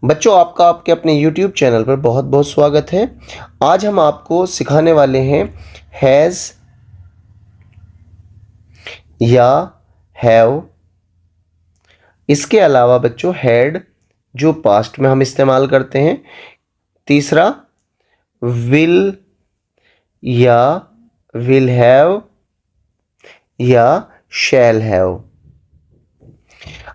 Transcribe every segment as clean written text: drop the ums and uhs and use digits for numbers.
बच्चों, आपका आपके अपने YouTube चैनल पर बहुत बहुत स्वागत है। आज हम आपको सिखाने वाले हैं हैज़ या हैव। इसके अलावा बच्चों हैड जो पास्ट में हम इस्तेमाल करते हैं। तीसरा विल या विल हैव या शैल हैव।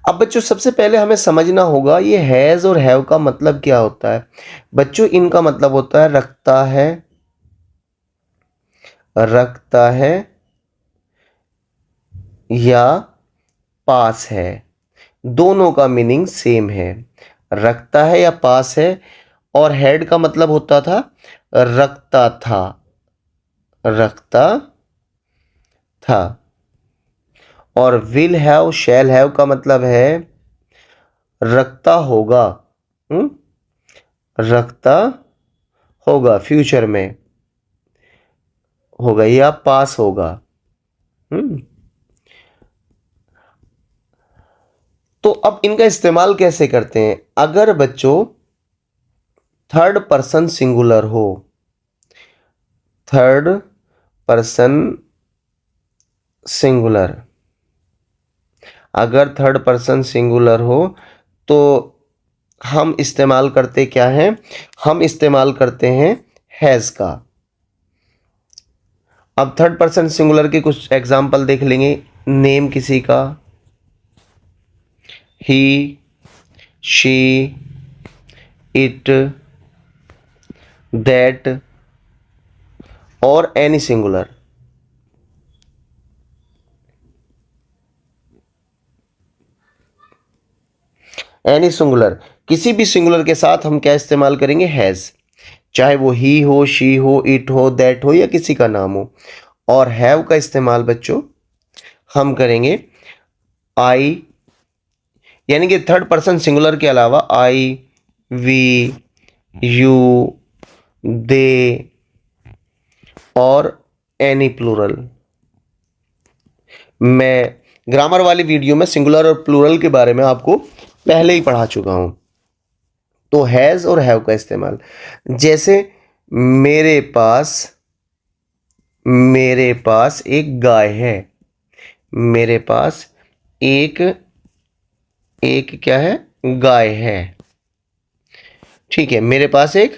अब बच्चों सबसे पहले हमें समझना होगा ये हैज़ और हैव का मतलब क्या होता है। बच्चों इनका मतलब होता है रखता है या पास है। दोनों का मीनिंग सेम है, रखता है या पास है। और हैड का मतलब होता था रखता था, रखता था। और विल हैव शैल हैव का मतलब है रखता होगा, रखता होगा, फ्यूचर में होगा या पास होगा। तो अब इनका इस्तेमाल कैसे करते हैं। अगर बच्चों थर्ड पर्सन सिंगुलर हो, थर्ड पर्सन सिंगुलर, अगर थर्ड पर्सन सिंगुलर हो तो हम इस्तेमाल करते क्या हैं, हम इस्तेमाल करते हैं हैज़ का। अब थर्ड पर्सन सिंगुलर के कुछ एग्जाम्पल देख लेंगे। नेम किसी का, ही, शी, इट, दैट और एनी सिंगुलर। एनी सिंगुलर, किसी भी सिंगुलर के साथ हम क्या इस्तेमाल करेंगे, हैज़। चाहे वो ही हो, शी हो, इट हो, दैट हो या किसी का नाम हो। और हैव का इस्तेमाल बच्चों हम करेंगे आई, यानी कि थर्ड पर्सन सिंगुलर के अलावा आई, वी, यू, दे और एनी प्लूरल। मैं ग्रामर वाली वीडियो में सिंगुलर और प्लूरल के बारे में आपको पहले ही पढ़ा चुका हूं। तो हैज और हैव का इस्तेमाल, जैसे मेरे पास एक गाय है। मेरे पास एक एक क्या है, गाय है। ठीक है, मेरे पास एक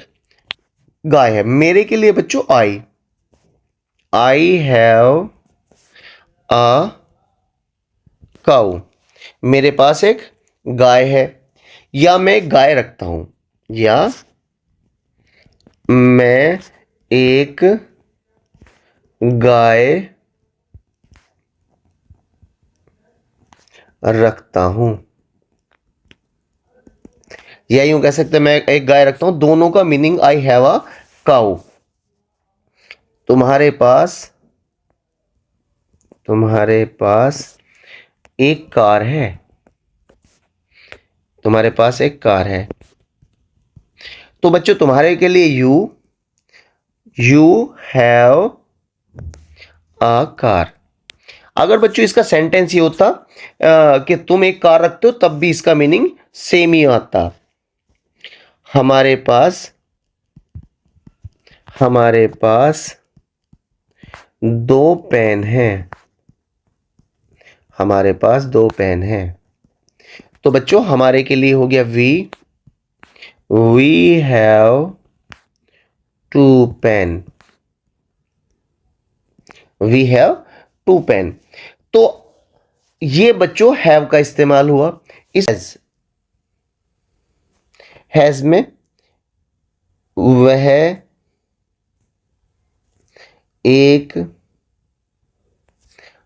गाय है। मेरे के लिए बच्चों आई हैव अ काऊ। मेरे पास एक गाय है, या मैं एक गाय रखता हूं, या मैं एक गाय रखता हूं, या यूं कह सकते हैं मैं एक गाय रखता हूं। दोनों का मीनिंग आई हैव अ काऊ। तुम्हारे पास एक कार है, तुम्हारे पास एक कार है। तो बच्चों तुम्हारे के लिए यू हैव अ कार। अगर बच्चों इसका सेंटेंस ये होता कि तुम एक कार रखते हो, तब भी इसका मीनिंग सेम ही आता। हमारे पास दो पेन हैं, हमारे पास दो पेन हैं। तो बच्चों हमारे के लिए हो गया we have to pen, we have to pen. तो ये बच्चों हैव का इस्तेमाल हुआ। इस हैज में वह एक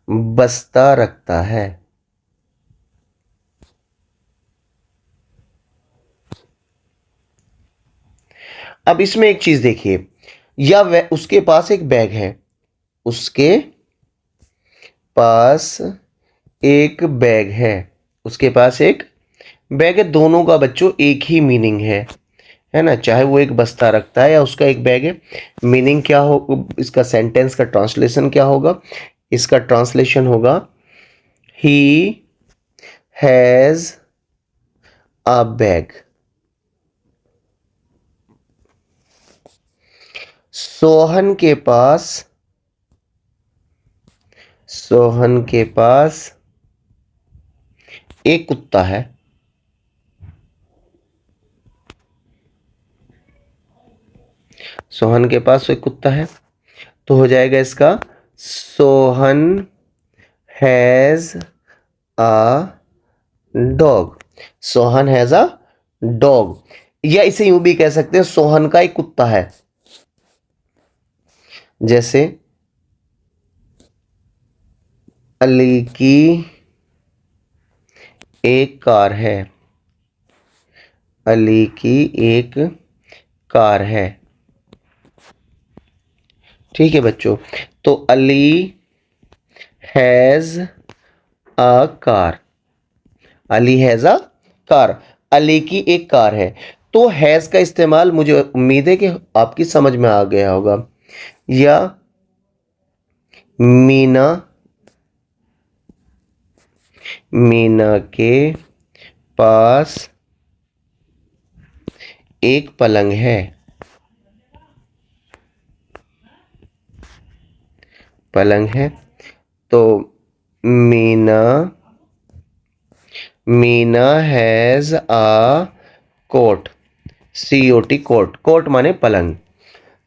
बस्ता रखता है। अब इसमें एक चीज देखिए, या वह उसके पास एक बैग है, उसके पास एक बैग है, उसके पास एक बैग है। दोनों का बच्चों एक ही मीनिंग है ना। चाहे वो एक बस्ता रखता है या उसका एक बैग है, मीनिंग क्या हो, इसका सेंटेंस का ट्रांसलेशन क्या होगा। इसका ट्रांसलेशन होगा he has a bag. Sohan के पास एक कुत्ता है। सोहन के पास एक कुत्ता है, तो हो जाएगा इसका Sohan has a dog. Sohan has a dog, या इसे यूं भी कह सकते हैं सोहन का एक कुत्ता है। जैसे अली की एक कार है। अली की एक कार है। ठीक है बच्चों, तो Ali has a car. Ali has a car, Ali की एक कार है। तो हैज का इस्तेमाल मुझे उम्मीद है कि आपकी समझ में आ गया होगा। या मीना के पास एक पलंग है। पलंग है, तो Meena has a cot. COT, cot. Cot माने पलंग।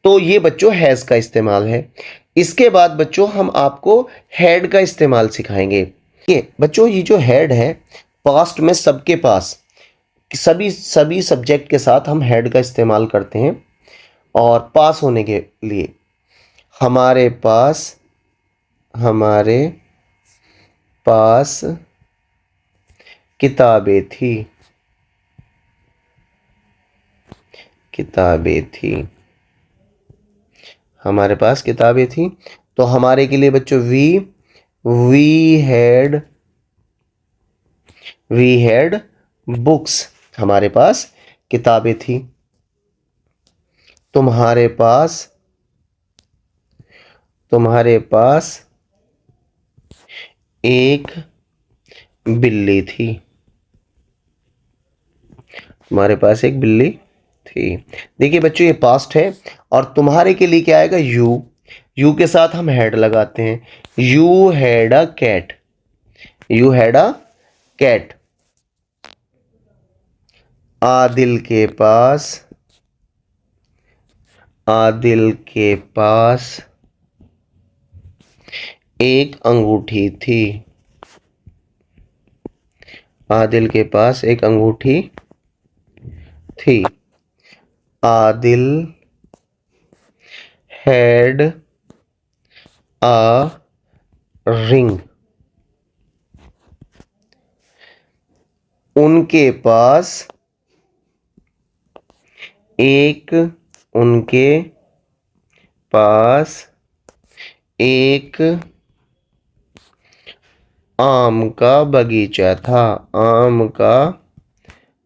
तो ये बच्चों हैज का इस्तेमाल है। इसके बाद बच्चों हम आपको हैड का इस्तेमाल सिखाएंगे। ये बच्चों, ये जो हैड है, पास्ट में सबके पास, सभी सब्जेक्ट के साथ हम हैड का इस्तेमाल करते हैं। और पास होने के लिए हमारे पास किताबें थी। हमारे पास किताबें थी, तो हमारे के लिए बच्चों वी हैड बुक्स। हमारे पास किताबें थी। तुम्हारे पास एक बिल्ली थी। तुम्हारे पास एक बिल्ली थी। देखिए बच्चों, ये पास्ट है। और तुम्हारे के लिए क्या आएगा? यू के साथ हम हैड लगाते हैं। You had a cat. Adil के पास एक अंगूठी थी। आदिल के पास एक अंगूठी थी। Adil had a ring. उनके पास एक आम का बगीचा था। आम का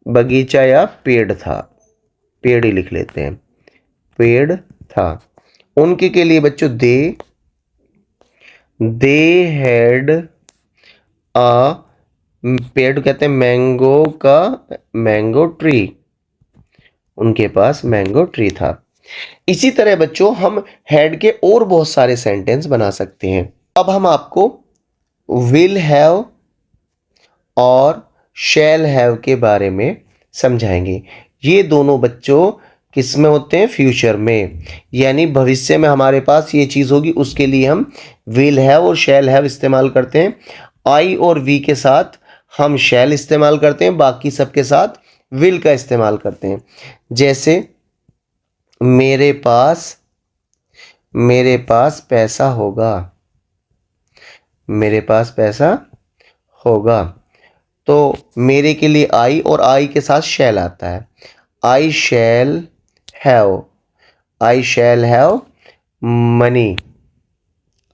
बगीचा या पेड़ था, पेड़ ही लिख लेते हैं, पेड़ था। उनके के लिए बच्चों दे हैड अ, पेड़ कहते हैं मैंगो ट्री। उनके पास मैंगो ट्री था। इसी तरह बच्चों हम हैड के और बहुत सारे सेंटेंस बना सकते हैं। अब हम आपको विल हैव और शैल हैव के बारे में समझाएंगे। ये दोनों बच्चों किस में होते हैं? फ्यूचर में, यानी भविष्य में हमारे पास ये चीज़ होगी, उसके लिए हम विल हैव और शैल हैव इस्तेमाल करते हैं। आई और वी के साथ हम शैल इस्तेमाल करते हैं, बाकी सबके साथ विल का इस्तेमाल करते हैं। जैसे मेरे पास पैसा होगा। मेरे पास पैसा होगा, तो मेरे के लिए आई और आई के साथ शैल आता है। I shall have money.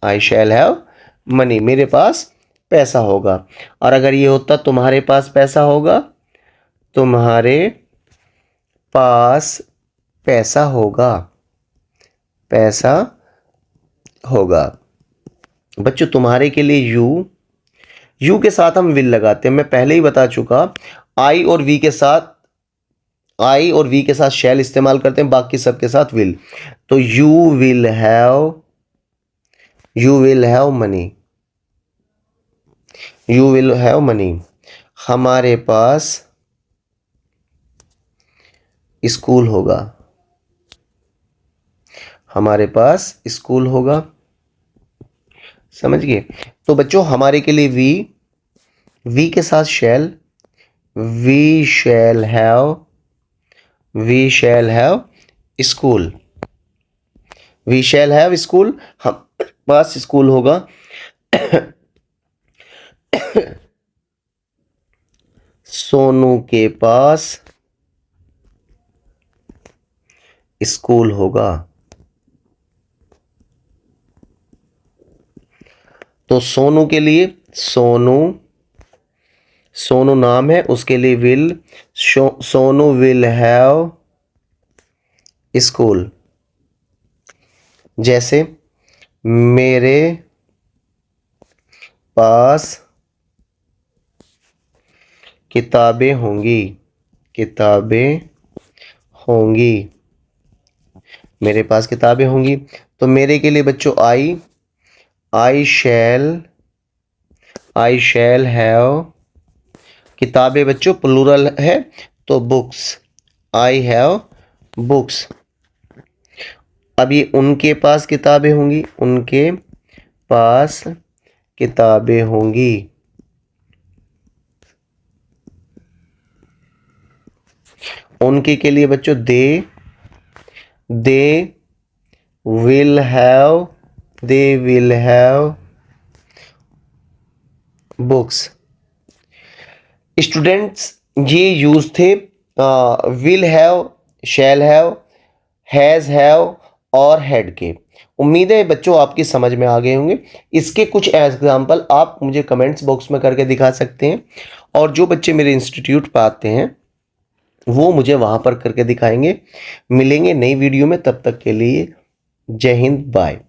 I shall have money, मेरे पास पैसा होगा। और अगर ये होता तुम्हारे पास पैसा होगा, तुम्हारे पास पैसा होगा। बच्चों, तुम्हारे के लिए यू के साथ हम विल लगाते हैं। मैं पहले ही बता चुका, आई और वी के साथ आई और वी के साथ शैल इस्तेमाल करते हैं, बाकी सबके साथ विल। तो you will have money, you will have money. हमारे पास स्कूल होगा, हमारे पास स्कूल होगा। समझ गए? तो बच्चों हमारे के लिए वी के साथ shall, we shall have school, we shall have school, हम पास स्कूल होगा। सोनू के पास स्कूल होगा। तो सोनू के लिए सोनू नाम है, उसके लिए will, Sonu will have school. जैसे मेरे पास किताबें होंगी, मेरे पास किताबें होंगी। तो मेरे के लिए बच्चों आई शैल हैव, किताबें बच्चों प्लूरल है तो बुक्स, आई हैव बुक्स। अब ये उनके पास किताबें होंगी, उनके पास किताबें होंगी। उनके के लिए बच्चों they will have books. Students ये यूज थे will have, shall have, has have और हैड के। उम्मीद है बच्चों आपकी समझ में आ गए होंगे। इसके कुछ एग्जाम्पल आप मुझे कमेंट्स बॉक्स में करके दिखा सकते हैं, और जो बच्चे मेरे इंस्टीट्यूट पर आते हैं वो मुझे वहां पर करके दिखाएंगे। मिलेंगे नई वीडियो में, तब तक के लिए जय हिंद, बाय।